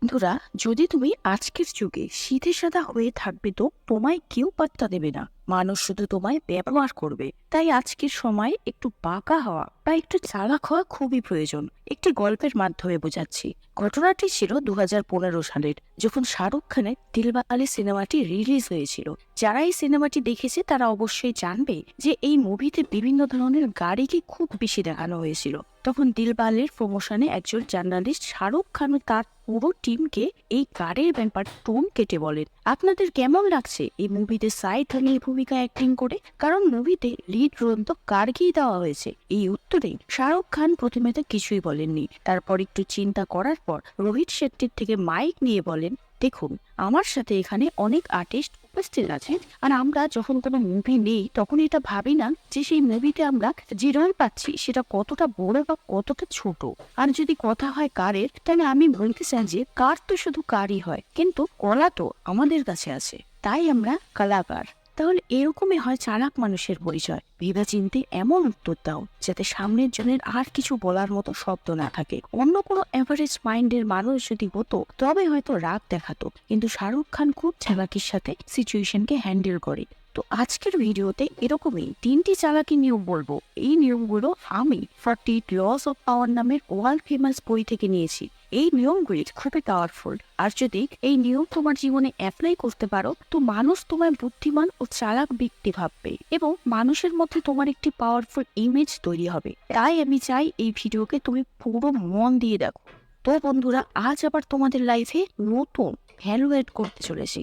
বন্ধুরা, যদি তুমি আজকের যুগে সিধে সাদা হয়ে থাকবে তো তোমায় কেউ পাত্তা দেবে না। মানুষ শুধু তোমায় ব্যবহার করবে। তাই আজকের সময় একটু বাঁকা হওয়া বা একটু চালাক হওয়া খুবই প্রয়োজন। একটি গল্পের মাধ্যমে বোঝাচ্ছি। ঘটনাটি ছিল 2015 সালের, যখন শাহরুখ খানের দিলওয়ালে সিনেমাটি রিলিজ হয়েছিল। যারা এই সিনেমাটি দেখেছে তারা অবশ্যই জানবে যে এই মুভিতে বিভিন্ন ধরনের গাড়িকে খুব বেশি দেখানো হয়েছিল। তখন দিলওয়ালের প্রমোশনে একজন জার্নালিস্ট শাহরুখ খান ও তার পুরো টিমকে এই গাড়ির ব্যাপার টোন কেটে বলেন, আপনাদের কেমন লাগছে এই মুভিতে সাইড হলে এই ভূমিকা অ্যাক্টিং করে? কারণ মুভিতে লিড রোল তো কারকেই দেওয়া হয়েছে। এই উত্তরে শাহরুখ খান প্রথমে তো কিছুই বলেননি। তারপর একটু চিন্তা করার পর রোহিত শেট্টির থেকে মাইক নিয়ে বলেন, দেখুন, আমার সাথে এখানে অনেক আর্টিস্ট উপস্থিত আছে, আর আমরা যখন কোনো মুভি নেই তখন এটা ভাবি না যে সেই মুভিতে আমরা যে রোল পাচ্ছি সেটা কতটা বড় বা কতটা ছোট। আর যদি কথা হয় কারের, তাহলে আমি বলতে চাই যে কার তো শুধু কারই হয়, কিন্তু কলা তো আমাদের কাছে আছে, তাই আমরা কলাকার। তাহলে এরকমই হয় চালাক মানুষের পরিচয়। ভেবেচিন্তে এমন উত্তর দাও যাতে সামনের জনের আর কিছু বলার মতো শব্দ না থাকে। অন্য কোনো এভারেজ মাইন্ডের মানুষ যদি হতো তবে হয়তো রাগ দেখাতো, কিন্তু শাহরুখ খান খুব চালাকির সাথে সিচুয়েশনকে হ্যান্ডেল করে। তো আজকের ভিডিওতে এরকমই 3টি চালাকি নিয়ম বলবো। এই নিয়মগুলো আমি 48 লস অফ পাওয়ার নামের ওয়ার্ল্ড ফেমাস বই থেকে নিয়েছি। এই নিয়মগুলি খুবই পাওয়ারফুল, আর যদি এই নিয়ম তোমার জীবনে অ্যাপ্লাই করতে পারো তো মানুষ তোমায় বুদ্ধিমান ও চালাক ব্যক্তি ভাববে, এবং মানুষের মধ্যে তোমার একটি পাওয়ারফুল ইমেজ তৈরি হবে। তাই আমি চাই এই ভিডিওকে তুমি পুরো মন দিয়ে দেখো। তো বন্ধুরা, আজ আবার তোমাদের লাইফে নতুন ভ্যালু এড করতে চলেছি।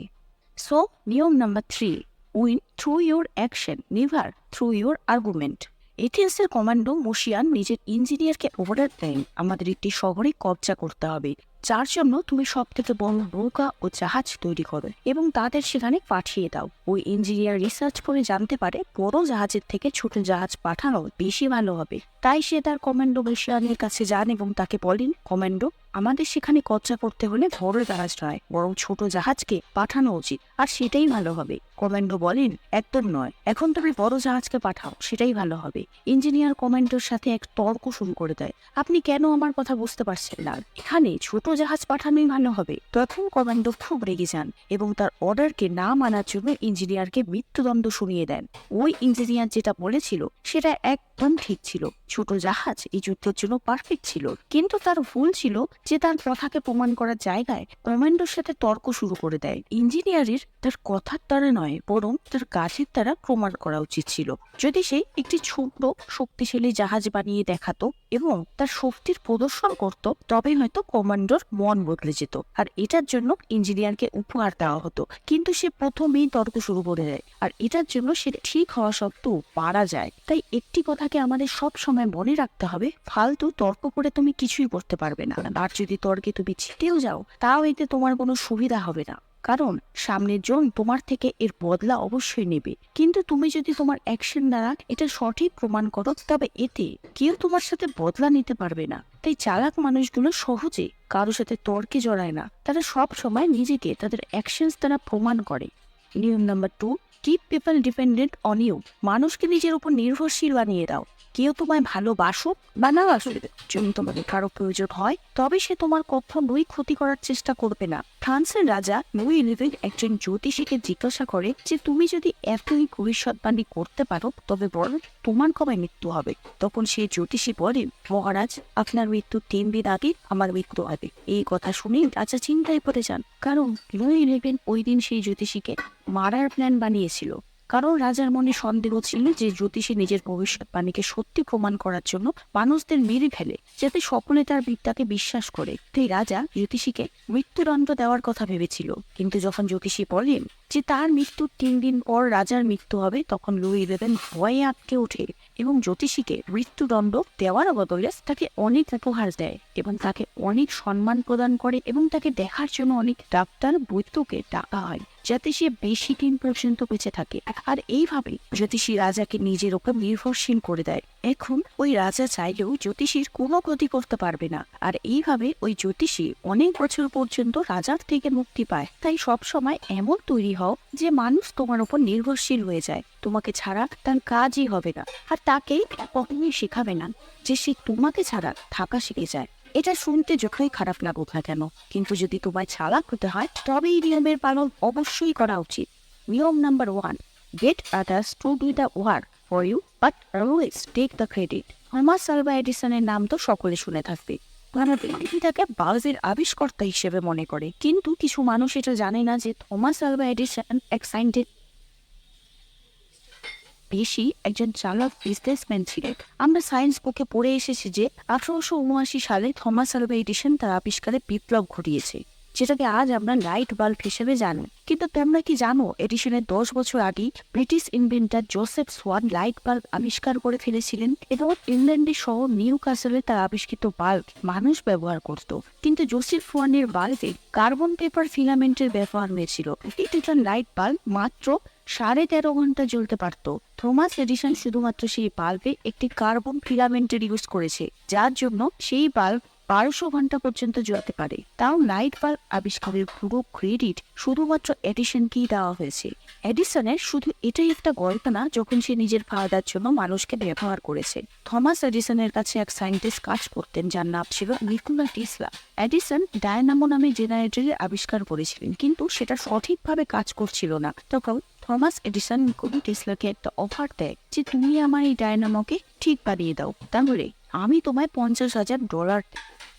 সো নিয়ম number 3, win through your action, never through your argument. এথেন্সের কমান্ডো মোশিয়ান নিজের ইঞ্জিনিয়ারকে অর্ডার দেন, আমাদের একটি শহরে কবজা করতে হবে, যার জন্য তুমি সব থেকে বড় নৌকা ও জাহাজ তৈরি করো এবং তাদের সেখানে পাঠিয়ে দাও। ওই ইঞ্জিনিয়ার রিসার্চ করে জানতে পারে বড় জাহাজের থেকে ছোট জাহাজ পাঠানো বেশি ভালো হবে। তাই সে তার কমান্ডো মোশিয়ানের কাছে যান এবং তাকে বলেন, কমান্ডো, আমাদের সেখানে কবজা করতে হলে বড় জাহাজ নয়, বরং ছোট জাহাজকে পাঠানো উচিত, আর সেটাই ভালো হবে। কমান্ডো বলেন, একদম নয়, এখন তুমি বড় জাহাজকে পাঠাও, সেটাই ভালো হবে। ইঞ্জিনিয়ার কমান্ডোর সাথে এক তর্ক শুরু করে দেয়, আপনি কেন আমার কথা বুঝতে পারছেন না? এখানে ছোট জাহাজ পাঠানোই ভালো হবে। তখন কমান্ডো খুব রেগে যান এবং তার অর্ডারকে না মানার জন্য ইঞ্জিনিয়ারকে মৃত্যুদণ্ড শুনিয়ে দেন। ওই ইঞ্জিনিয়ার যেটা বলেছিল সেটা একদম ঠিক ছিল, ছোট জাহাজ এই যুদ্ধের জন্য পারফেক্ট ছিল, কিন্তু তার ভুল ছিল যে তার কথাকে প্রমাণ করার জায়গায় কমান্ডোর সাথে তর্ক শুরু করে দেয়। ইঞ্জিনিয়ারের তার কথার দ্বারা নয়, বরং তার কাজের দ্বারা প্রমাণ করা উচিত ছিল। যদি সে একটি ছোট শক্তিশালী জাহাজ বানিয়ে দেখাতো এবং তার শক্তির প্রদর্শন করত, তবে হয়তো কমান্ডোর মন বদলে যেত, আর এটার জন্য ইঞ্জিনিয়ারকে উপহার দেওয়া হতো। কিন্তু সে প্রথমেই তর্ক শুরু করে দেয়, আর এটার জন্য সে ঠিক হওয়া সত্ত্বেও মারা যায়। তাই একটি কথাকে আমাদের সব সময় মনে রাখতে হবে, ফালতু তর্ক করে তুমি কিছুই করতে পারবে না। আর যদি তর্কে তুমি জিতেও যাও, তাও এতে তোমার কোনো সুবিধা হবে না, কারণ সামনের জন তোমার থেকে এর বদলা অবশ্যই নেবে। কিন্তু তুমি যদি তোমার অ্যাকশন দ্বারা এটা সঠিক প্রমাণ করো, তবে এতে কেউ তোমার সাথে বদলা নিতে পারবে না। তাই চালাক মানুষগুলো সহজে কারো সাথে তর্কে জড়ায় না, তারা সব সময় নিজেকে তাদের অ্যাকশনস দ্বারা প্রমাণ করে। নিয়ম number 2, keep people dependent on you. মানুষকে নিজের উপর নির্ভরশীল বানিয়ে দাও। কেউ তোমায় ভালোবাসুক বা না বাসুক, যদি তোমাদের কারো প্রয়োজন হয় তবে সে তোমার কখনোই ক্ষতি করার চেষ্টা করবে না। ফ্রান্সের রাজা লুই লিভিং একজন জ্যোতিষীকে জিজ্ঞাসা করে যে তুমি যদি এতই ভবিষ্যৎবাণী করতে পারো তবে বরং তোমার কবে মৃত্যু হবে? তখন সেই জ্যোতিষী বলেন, মহারাজ, আপনার মৃত্যু 3 দিন আগে আমার মৃত্যু হবে। এই কথা শুনে রাজা চিন্তায় পড়ে যান, কারণ লুই লিভিং ওই দিন সেই জ্যোতিষীকে মারার প্ল্যান বানিয়েছিল। কারণ রাজার মনে সন্দেহ ছিল যে জ্যোতিষী নিজের ভবিষ্যৎবাণীকে সত্যি প্রমাণ করার জন্য মানুষদের মেরে ফেলে, যাতে সকলে তার বিদ্যাকে বিশ্বাস করে। তাই রাজা জ্যোতিষীকে মৃত্যুদণ্ড দেওয়ার কথা ভেবেছিল, কিন্তু যখন জ্যোতিষী বলেন যে তার মৃত্যুর 3 দিন পর রাজার মৃত্যু হবে, তখন লুই ইলেভেন ভয়ে আটকে ওঠে এবং জ্যোতিষীকে মৃত্যুদণ্ড দেওয়ার বদলে তাকে অনেক উপহার দেয় এবং তাকে অনেক সম্মান প্রদান করে, এবং তাকে দেখার জন্য অনেক ডাক্তার বৈদ্যকে ডাকা হয় যাতে সে বেশি দিন পর্যন্ত বেঁচে থাকে। আর এইভাবে জ্যোতিষী রাজাকে নিজের ওপর নির্ভরশীল করে দেয়। এখন ওই রাজা চাইলেও জ্যোতিষীর কোনো ক্ষতি করতে পারবে না, আর এইভাবে ওই জ্যোতিষী অনেক বছর পর্যন্ত রাজার থেকে মুক্তি পায়। তাই সব সময় এমন তৈরি হও যে মানুষ তোমার উপর নির্ভরশীল হয়ে যায়, তোমাকে ছাড়া তার কাজই হবে না, আর তাকে কখনোই শেখাবে না যে সে তোমাকে ছাড়া থাকা শিখে যায়। এটা শুনতে যতই খারাপ লাগুক না কেন, কিন্তু যদি তোমায় চালাক হতে হয় তবে এই নিয়মের পালন অবশ্যই করা উচিত। নিয়ম number 1, get others to do the work for you but always take the credit. Thomas Alva এডিসনের নাম তো সকলে শুনে থাকবে। তাকে বাল্বের আবিষ্কর্তা হিসেবে মনে করে, কিন্তু কিছু মানুষ এটা জানে না যে থমাস আলভা এডিসন এক সাইন্টিস্ট বেশি একজন চালাক বিজনেসম্যান ছিলেন। আমরা সায়েন্স বুকে পড়ে এসেছি যে 1879 সালে থমাস আলভা এডিসন তার আবিষ্কারে বিপ্লব ঘটিয়েছে, যেটাকে আজ আমরা লাইট বাল্ব হিসেবে জানি। কিন্তু তোমরা কি জানো, এডিসনের 10 বছর আগে British inventor Joseph Swan light bulb আবিষ্কার করে ফেলেছিলেন এবং ইংল্যান্ডের শহর নিউ ক্যাসেলে তার আবিষ্কৃত বাল্ব মানুষ ব্যবহার করত। কিন্তু জোসেফ সোয়ানের বাল্বে কার্বন পেপার ফিলামেন্টের ব্যবহার হয়েছিল। এটা লাইট বাল্ব মাত্র 13.5 ঘন্টা জ্বলতে পারত। থমাস এডিসন শুধুমাত্র সেই বাল্বে একটি কার্বন ফিলামেন্টের ইউজ করেছে, যার জন্য সেই বাল্ব 1200 ঘন্টা পর্যন্ত জ্বলতে পারে। তাও লাইট বাল্ব আবিষ্কারের পুরো ক্রেডিট শুধুমাত্র এডিসনকেই দেওয়া হয়েছে। এডিসনের শুধু এটাই একটা গল্প না, যখন সে নিজের ফায়দার জন্য মানুষকে ব্যবহার করেছে। থমাস এডিসনের কাছে এক সায়েন্টিস্ট কাজ করতেন যার নাম ছিল নিকোলা টেসলা। এডিসন ডায়নামো নামে জেনারেটরের আবিষ্কার করেছিলেন, কিন্তু সেটা সঠিকভাবে কাজ করছিল না। তখন থমাস এডিসন নিকোলা টেসলাকে একটা অফার দেয় যে তুমি আমার এই ডায়নামোকে ঠিক বানিয়ে দাও, তাহলে আমি তোমায় $50,000।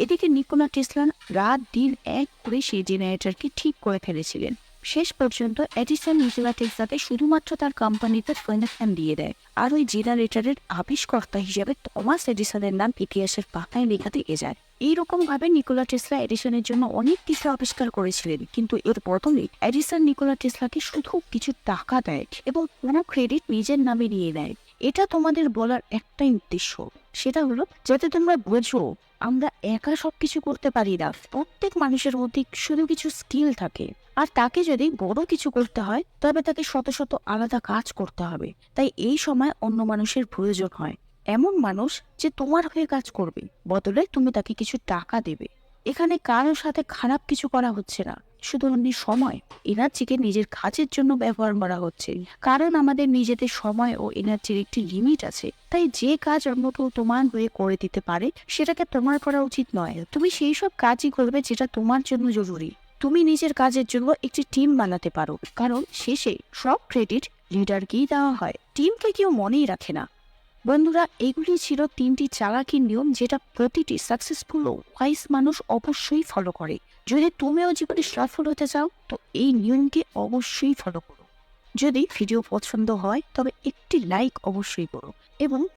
এদিকে নিকোলা টেসলা রাত দিন এক করে সেই জেনারেটরকে ঠিক করে ফেলেছিলেন। শেষ পর্যন্ত এডিসন নিকোলা টেসলাকে শুধুমাত্র তার কোম্পানিতে ফাইন্যান্স দিয়ে দেয়, আর ওই জেনারেটরের আবিষ্কর্তা হিসেবে থমাস এডিসনের নাম ইতিহাসের পাতায় লেখা থেকে যায়। এইরকম ভাবে নিকোলা টেসলা এডিসনের জন্য অনেক কিছু আবিষ্কার করেছিলেন, কিন্তু এর বদলে এডিসন নিকোলা টেসলাকে শুধু কিছু টাকা দেয় এবং পুরো ক্রেডিট নিজের নামে নিয়ে নেয়। এটা তোমাদের বলার একটাই উদ্দেশ্য, সেটা হলো যাতে তোমরা বোঝো আমরা একা সবকিছু করতে পারি না। প্রত্যেক মানুষের মধ্যে শুধু কিছু স্কিল থাকে, আর তাকে যদি বড় কিছু করতে হয় তবে তাকে শত শত আলাদা কাজ করতে হবে। তাই এই সময় অন্য মানুষের প্রয়োজন হয়, এমন মানুষ যে তোমার হয়ে কাজ করবে, বদলে তুমি তাকে কিছু টাকা দেবে। এখানে কারোর সাথে খারাপ কিছু করা হচ্ছে না, শুধু অন্য সময় এনার্জিকে নিজের কাজের জন্য ব্যবহার করা হচ্ছে। কারণ আমাদের নিজেদের সময় ও এনার্জির একটি লিমিট আছে। তাই যে কাজ অন্য কেউ তোমার হয়ে করে দিতে পারে সেটাকে তোমার করা উচিত নয়। তুমি সেই সব কাজই করবে যেটা তোমার জন্য জরুরি। তুমি নিজের কাজের জন্য একটি টিম বানাতে পারো, কারণ শেষে সব ক্রেডিট লিডারকেই দেওয়া হয়, টিমকে কেউ মনেই রাখে না। বন্ধুরা, এগুলি ছিল 3টি চালাকির নিয়ম, যেটা প্রতিটি সাকসেসফুল ও ওয়াইজ মানুষ অবশ্যই ফলো করে। যদি তুমিও জীবনে সফল হতে চাও তো এই নিয়মকে অবশ্যই ফলো করো। যদি ভিডিও পছন্দ হয় তবে একটি লাইক অবশ্যই করো এবং